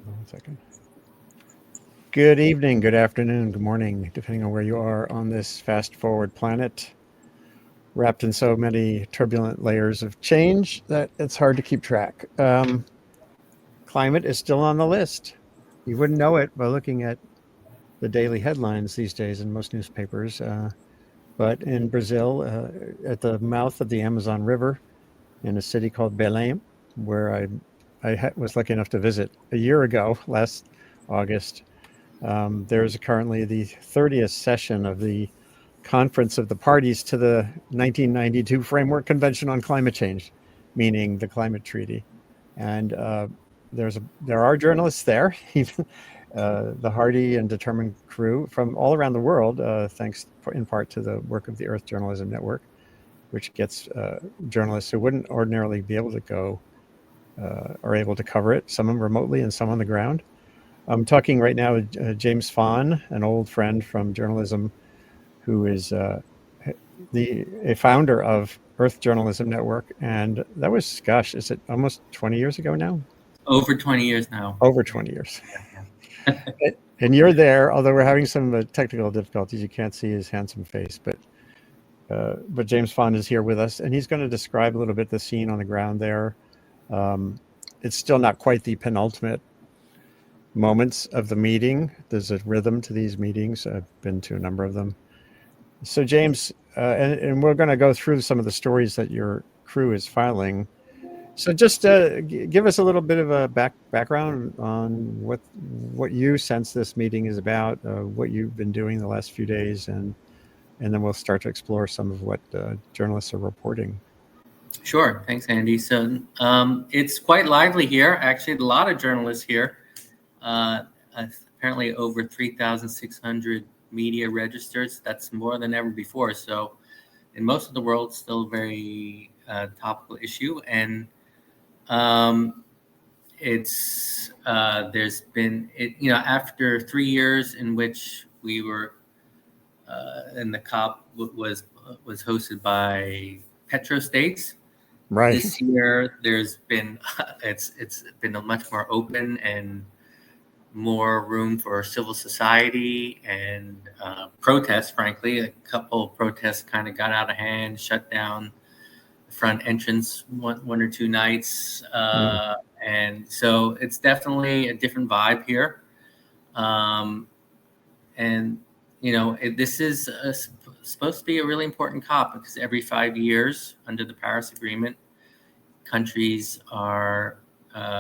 1 second. Good evening, good afternoon, good morning, depending on where you are on this fast forward planet, wrapped in so many turbulent layers of change that it's hard to keep track. Climate is still on the list. You wouldn't know it by looking at the daily headlines these days in most newspapers. But in Brazil, at the mouth of the Amazon River, in a city called Belém, where I was lucky enough to visit a year ago, last August. There's currently the 30th session of the Conference of the Parties to the 1992 Framework Convention on Climate Change, meaning the Climate Treaty. And there are journalists there, even the hardy and determined crew from all around the world, thanks in part to the work of the Earth Journalism Network, which gets journalists who wouldn't ordinarily be able to go are able to cover it, some of them remotely and some on the ground. I'm talking right now with James Fahn, an old friend from journalism, who is a founder of Earth Journalism Network. And that was, gosh, is it almost 20 years ago now? Over 20 years now. Over 20 years. And you're there, although we're having some technical difficulties. You can't see his handsome face, but James Fahn is here with us, and he's going to describe a little bit the scene on the ground there. It's still not quite the penultimate moments of the meeting. There's a rhythm to these meetings. I've been to a number of them. So James, and we're going to go through some of the stories that your crew is filing. So just give us a little bit of a background on what you sense this meeting is about, what you've been doing the last few days, and then we'll start to explore some of what journalists are reporting. Sure. Thanks, Andy. So it's quite lively here. Actually, a lot of journalists here. Apparently over 3,600 media registers. That's more than ever before. So in most of the world, still a very topical issue. And there's been, after 3 years in which we were, and the COP was hosted by petrostates. Right. This year, there's been, it's been a much more open and more room for civil society and protests, frankly. A couple of protests kind of got out of hand, shut down the front entrance one or two nights. And so it's definitely a different vibe here. This is supposed to be a really important COP because every 5 years under the Paris Agreement, countries are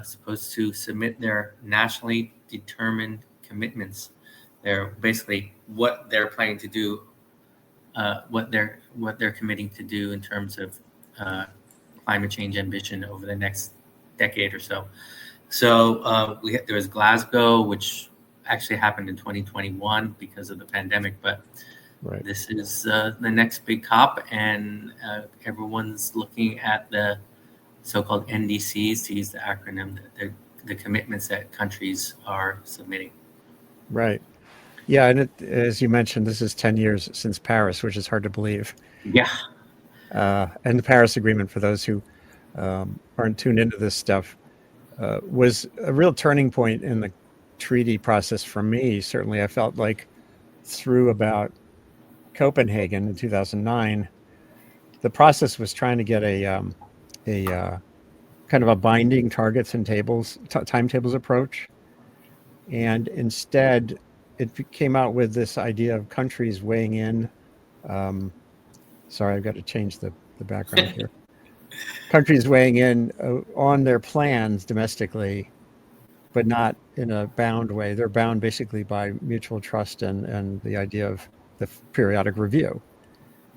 supposed to submit their nationally determined commitments. They're basically what they're planning to do, what they're committing to do in terms of climate change ambition over the next decade or so. So there was Glasgow, which actually happened in 2021 because of the pandemic, but right. This is the next big COP, and everyone's looking at the so-called NDCs, to use the acronym, the commitments that countries are submitting. Right. Yeah, and as you mentioned, this is 10 years since Paris, which is hard to believe. Yeah. And the Paris Agreement, for those who aren't tuned into this stuff, was a real turning point in the treaty process for me. Certainly, I felt like through about Copenhagen in 2009, the process was trying to get a kind of a binding targets and timetables approach. And instead, it came out with this idea of countries weighing in. Sorry, I've got to change the background here. Countries weighing in on their plans domestically, but not in a bound way. They're bound basically by mutual trust and the idea of the periodic review,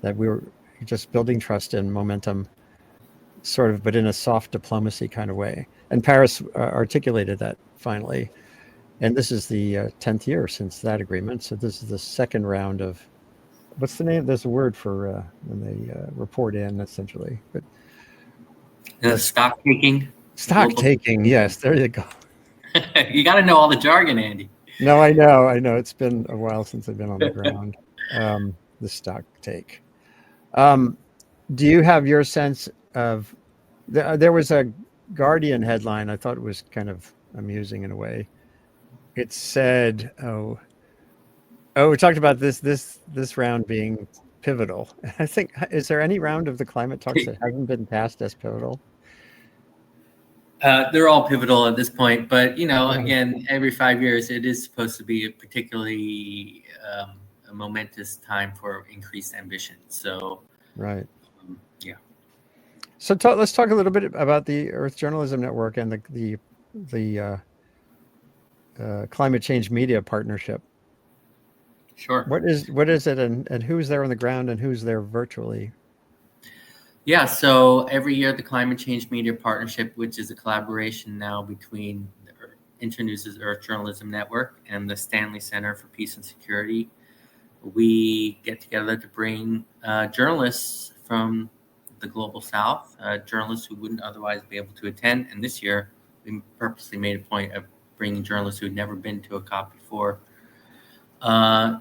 that we were just building trust and momentum, sort of, but in a soft diplomacy kind of way. And Paris articulated that finally. And this is the 10th year since that agreement. So this is the second round of, what's the name? There's a word for when they report in, essentially. But stock taking. Stock taking, yes. There you go. You got to know all the jargon, Andy. No, I know. It's been a while since I've been on the ground. The stock take. Do you have your sense of? There was a Guardian headline. I thought it was kind of amusing in a way. it said, we talked about this round being pivotal. I think, is there any round of the climate talks that hasn't been passed as pivotal? They're all pivotal at this point, but Right. again, every 5 years, it is supposed to be a particularly a momentous time for increased ambition. So, Right. yeah, So let's talk a little bit about the Earth Journalism Network and the climate change media partnership. sure. What is it, and who's there on the ground and who's there virtually? Yeah, so every year the Climate Change Media Partnership, which is a collaboration now between the Internews's Earth Journalism Network and the Stanley Center for Peace and Security, we get together to bring journalists from the global south, journalists who wouldn't otherwise be able to attend. And this year, we purposely made a point of bringing journalists who had never been to a COP before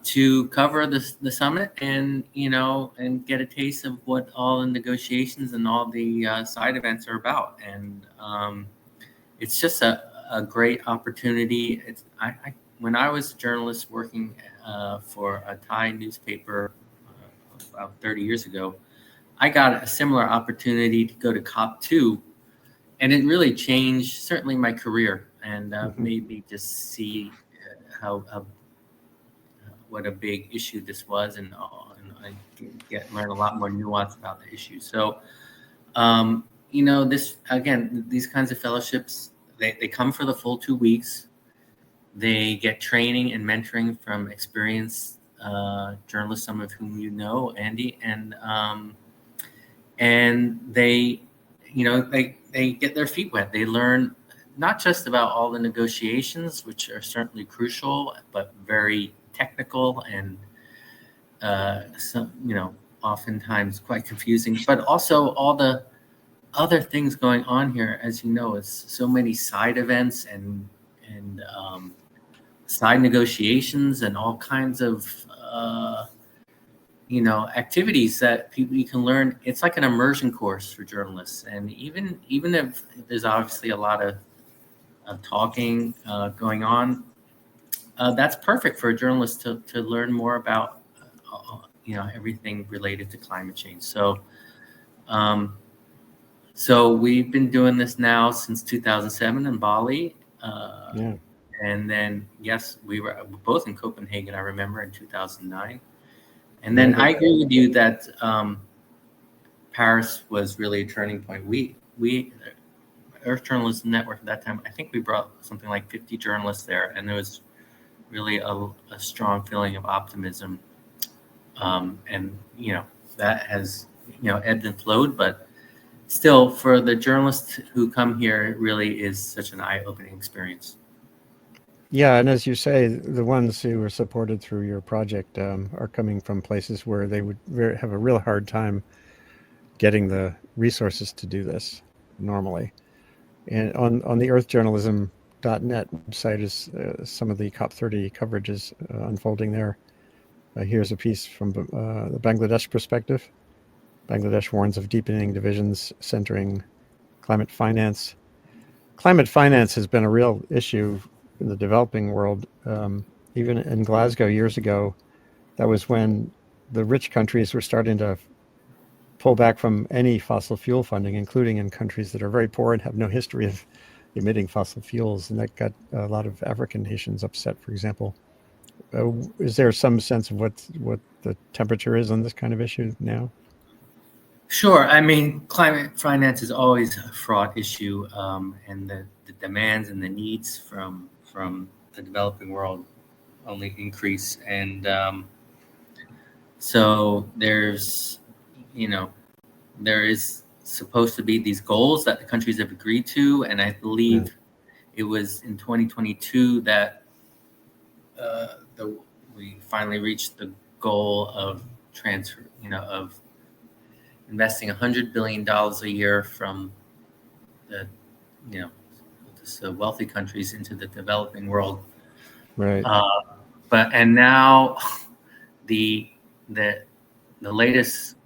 to cover the summit and and get a taste of what all the negotiations and all the side events are about. And it's just a great opportunity. When I was a journalist working for a Thai newspaper about 30 years ago, I got a similar opportunity to go to COP2, and it really changed certainly my career and made me just see how what a big issue this was, and learn a lot more nuance about the issue. So, this again, these kinds of fellowships, they come for the full 2 weeks. They get training and mentoring from experienced journalists, some of whom you know, Andy, and they get their feet wet. They learn not just about all the negotiations, which are certainly crucial, but very technical and oftentimes quite confusing, but also all the other things going on here. As you know, it's so many side events and side negotiations and all kinds of activities that you can learn. It's like an immersion course for journalists, and even if there's obviously a lot of talking going on, that's perfect for a journalist to learn more about everything related to climate change. So we've been doing this now since 2007 in Bali. Yeah. And then, yes, we were both in Copenhagen, I remember, in 2009. And then Right. I agree with you that Paris was really a turning point. We Earth Journalism Network at that time, I think we brought something like 50 journalists there, and there was really a strong feeling of optimism. And that has ebbed and flowed, but still, for the journalists who come here, it really is such an eye-opening experience. Yeah, and as you say, the ones who are supported through your project are coming from places where they would have a real hard time getting the resources to do this normally. And on the earthjournalism.net website is some of the COP30 coverage is unfolding there. Here's a piece from the Bangladesh perspective. Bangladesh warns of deepening divisions centering climate finance. Climate finance has been a real issue in the developing world. Even in Glasgow years ago, that was when the rich countries were starting to pull back from any fossil fuel funding, including in countries that are very poor and have no history of emitting fossil fuels. And that got a lot of African nations upset, for example. Is there some sense of what the temperature is on this kind of issue now? Sure. I mean, climate finance is always a fraught issue, and the demands and the needs from the developing world only increase. And so there is supposed to be these goals that the countries have agreed to, and I Yeah. believe it was in 2022 that we finally reached the goal of of investing $100 billion a year from the wealthy countries into the developing world. Right. Uh, and now the the the latest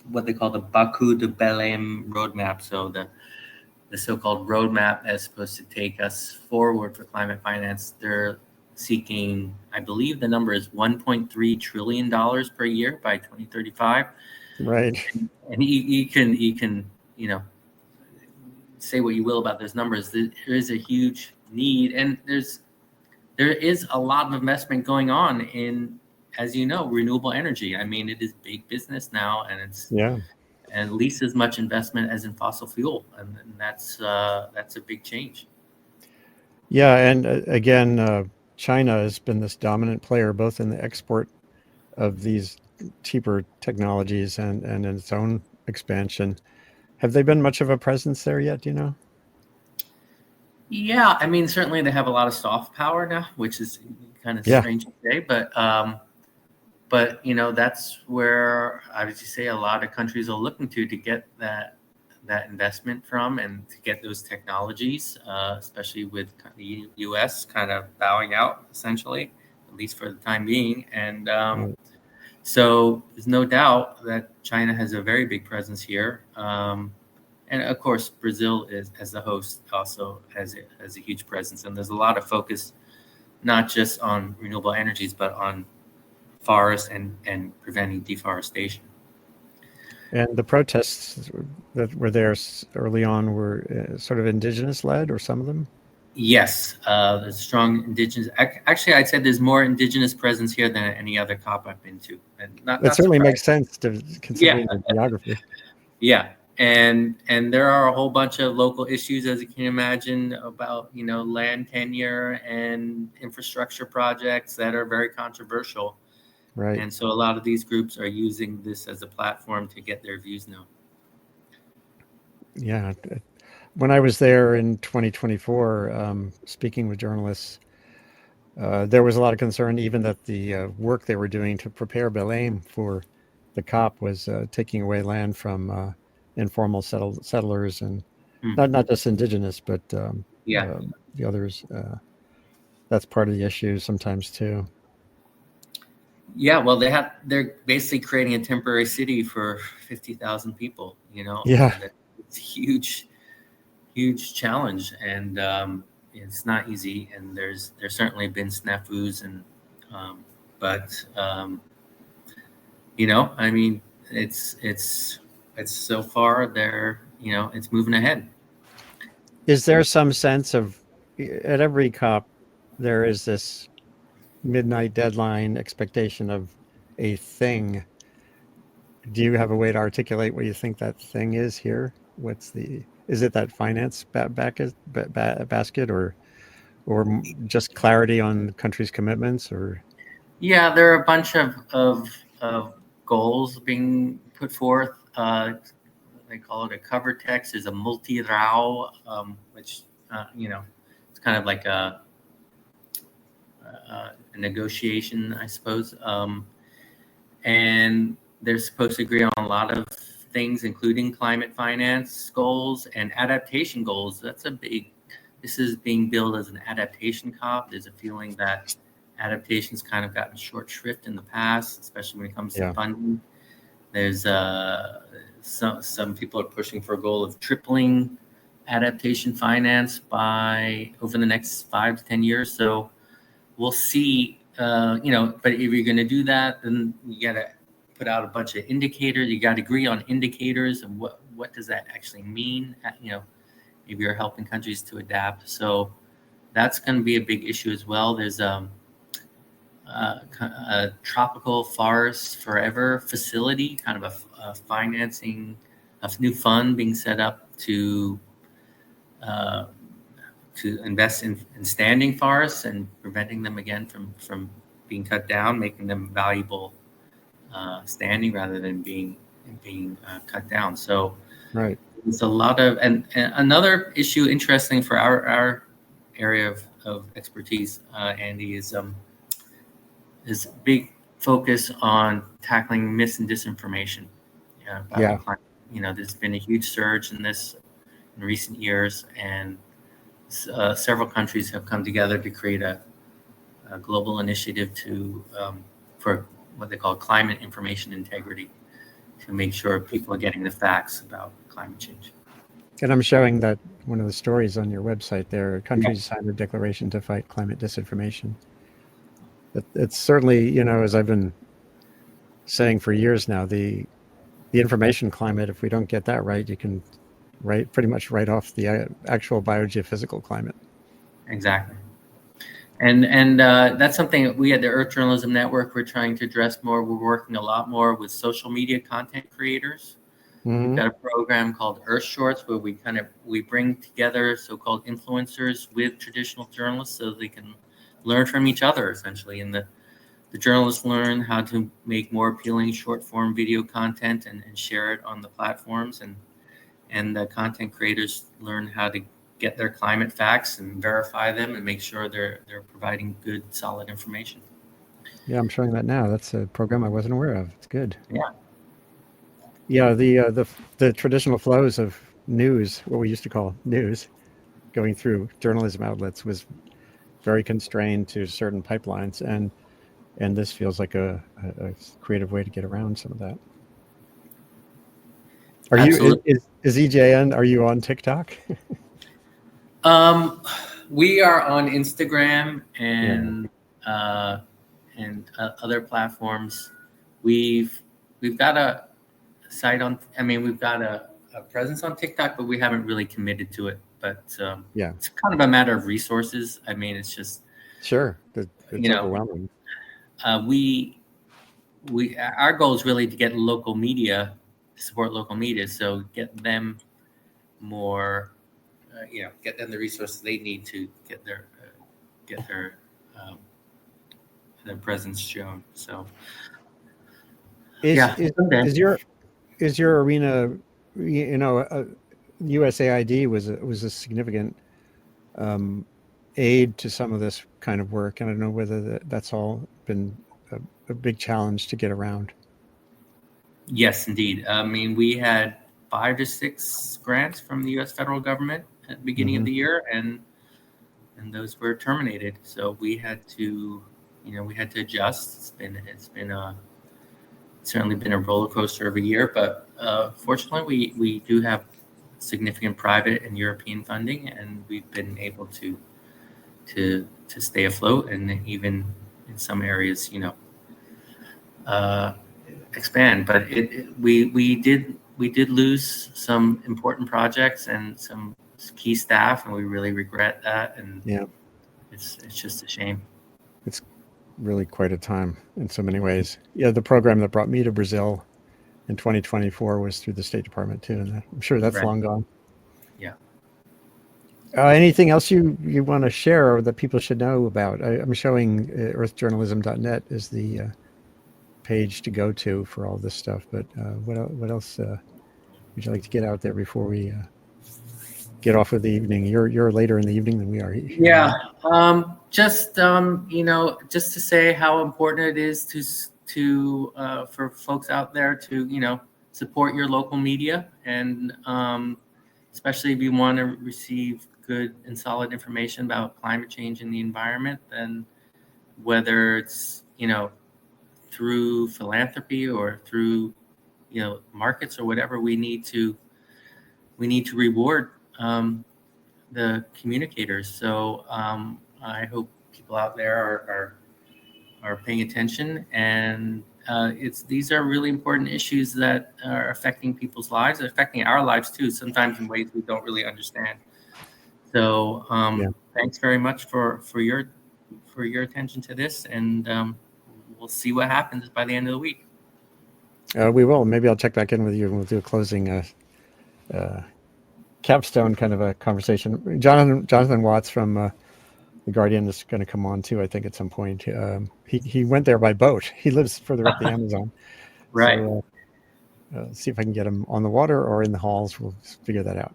what they call the Baku to Belém roadmap. So the so-called roadmap that's supposed to take us forward for climate finance. They're seeking, I believe the number is $1.3 trillion per year by 2035. Right. And you can, say what you will about those numbers. There is a huge need, and there is a lot of investment going on in, as you know, renewable energy. I mean, it is big business now, and it's at least as much investment as in fossil fuel, and that's a big change. Yeah, and again, China has been this dominant player both in the export of these cheaper technologies and in its own expansion. Have they been much of a presence there yet? Do you know? Yeah, I mean, certainly they have a lot of soft power now, which is kind of strange to say, but that's where I would just say a lot of countries are looking to get that investment from, and to get those technologies, especially with the U.S. kind of bowing out essentially, at least for the time being. And so there's no doubt that China has a very big presence here. And of course, Brazil is, as the host, also has a huge presence. And there's a lot of focus, not just on renewable energies, but on forests and preventing deforestation. And the protests that were there early on were sort of indigenous led, or some of them? Yes, there's strong indigenous. Actually, I'd say there's more indigenous presence here than any other COP I've been to. And It certainly makes sense considering the geography. Yeah. And there are a whole bunch of local issues, as you can imagine, about land tenure and infrastructure projects that are very controversial. Right. And so a lot of these groups are using this as a platform to get their views known. Yeah. When I was there in 2024, speaking with journalists, there was a lot of concern even that the work they were doing to prepare Belém for the COP was taking away land from informal settlers, and not just indigenous, but the others. That's part of the issue sometimes too. Yeah, well, they're basically creating a temporary city for 50,000 people. Yeah, it's a huge challenge, and it's not easy. And there's certainly been snafus, and but I mean, it's so far there. It's moving ahead. Is there some sense of, at every COP, there is this midnight deadline expectation of a thing? Do you have a way to articulate what you think that thing is here? Is it that finance basket, or just clarity on the country's commitments, or? Yeah, there are a bunch of goals being put forth. They call it a cover text. Is a multi-rao, which it's kind of like a negotiation, I suppose. And they're supposed to agree on a lot of things, including climate finance goals and adaptation goals. This is being billed as an adaptation COP. There's a feeling that adaptation's kind of gotten short shrift in the past, especially when it comes to funding. There's some people are pushing for a goal of tripling adaptation finance by over the next 5 to 10 years. So we'll see. But if you're going to do that, then you got to put out a bunch of indicators. You got to agree on indicators, and what does that actually mean? If you're helping countries to adapt. So that's going to be a big issue as well. There's a tropical forest forever facility, kind of a financing, a new fund being set up to invest in standing forests and preventing them again from being cut down, making them valuable standing rather than being cut down. So right. There's a lot of, and another issue interesting for our area of expertise, Andy, is big focus on tackling mis and disinformation. There's been a huge surge in this in recent years, and several countries have come together to create a global initiative for what they call climate information integrity, to make sure people are getting the facts about climate change. And I'm showing that one of the stories on your website there. Countries signed a declaration to fight climate disinformation. It's certainly, as I've been saying for years now, the information climate, if we don't get that right, you can pretty much write off the actual biogeophysical climate. Exactly. And that's something that we at the Earth Journalism Network, we're trying to address more. We're working a lot more with social media content creators. Mm-hmm. We've got a program called Earth Shorts where we bring together so-called influencers with traditional journalists so they can learn from each other, essentially. And the journalists learn how to make more appealing short-form video content and share it on the platforms. And the content creators learn how to get their climate facts and verify them and make sure they're providing good, solid information. Yeah, I'm showing that now. That's a program I wasn't aware of. It's good. Yeah. Yeah, the traditional flows of news, what we used to call news, going through journalism outlets was very constrained to certain pipelines, and this feels like a creative way to get around some of that. Are Absolutely. is EJN? Are you on TikTok? We are on Instagram and other platforms. We've got a site on. I mean, we've got a presence on TikTok, but we haven't really committed to it. But it's kind of a matter of resources. I mean, it's just sure. It's overwhelming. Our goal is really to get local media, to support local media, so get them more. Get them the resources they need to get their presence shown. So, is your arena? USAID was a significant aid to some of this kind of work, and I don't know whether that's all been a big challenge to get around. Yes, indeed. I mean, we had 5 to 6 grants from the U.S. federal government at the beginning of the year, and those were terminated. So we had to adjust. It's certainly been a roller coaster of a year, but fortunately, we do have significant private and European funding, and we've been able to stay afloat, and even in some areas, expand. But we did lose some important projects and some key staff, and we really regret that. And it's just a shame. It's really quite a time in so many ways. Yeah, the program that brought me to Brazil in 2024 was through the State Department too, and I'm sure that's long gone. Yeah. Anything else you want to share or that people should know about? I'm showing earthjournalism.net is the page to go to for all this stuff, but what else would you like to get out there before we get off with the evening? You're later in the evening than we are here. Yeah. Just to say how important it is to for folks out there to support your local media, and especially if you want to receive good and solid information about climate change and the environment, then whether it's through philanthropy or through markets or whatever, we need to reward the communicators. So I hope people out there are paying attention, and these are really important issues that are affecting people's lives, affecting our lives too, sometimes in ways we don't really understand. So thanks very much for your attention to this, and we'll see what happens by the end of the week. We will. Maybe I'll check back in with you and we'll do a closing capstone kind of a conversation. Jonathan Watts from The Guardian is going to come on too, I think, at some point. He went there by boat. He lives further up the Amazon. Right. So see if I can get him on the water or in the halls. We'll figure that out.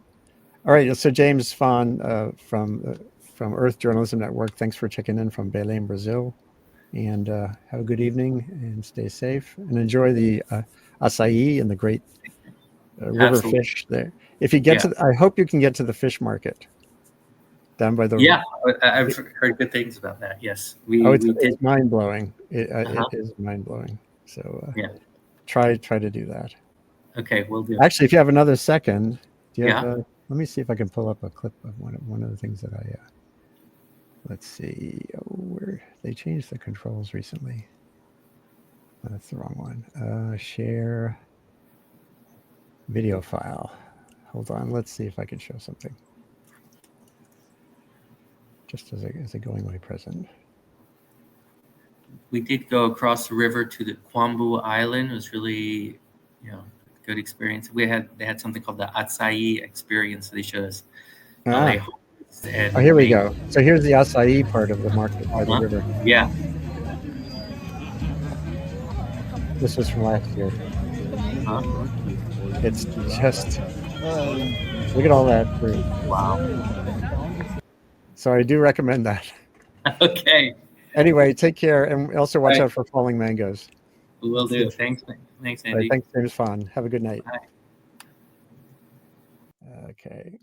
All right. So James Fahn from Earth Journalism Network, thanks for checking in from Belém, Brazil. And have a good evening and stay safe and enjoy the acai and the great river fish there. If you get I hope you can get to the fish market down by the. Yeah, I've heard good things about that. Yes, it's mind blowing. It is mind blowing. So try to do that. Okay, we'll do. Actually, if you have another second, do you have Let me see if I can pull up a clip of one of the things that I. Let's see. Oh, where they changed the controls recently. Oh, that's the wrong one. Share video file. Hold on. Let's see if I can show something. Just as a going away present. We did go across the river to the Kwambu Island. It was really, good experience. They had something called the Acai experience. They showed us how they harvest and Oh, here we make. go. So here's the acai part of the market by the river. Yeah. This was from last year. Huh? It's just look at all that fruit. Wow. So I do recommend that. Okay. Anyway, take care, and also watch Right. out for falling mangoes. We will do. Thanks, All Andy. right, thanks, James Fahn. Have a good night. Bye. Okay.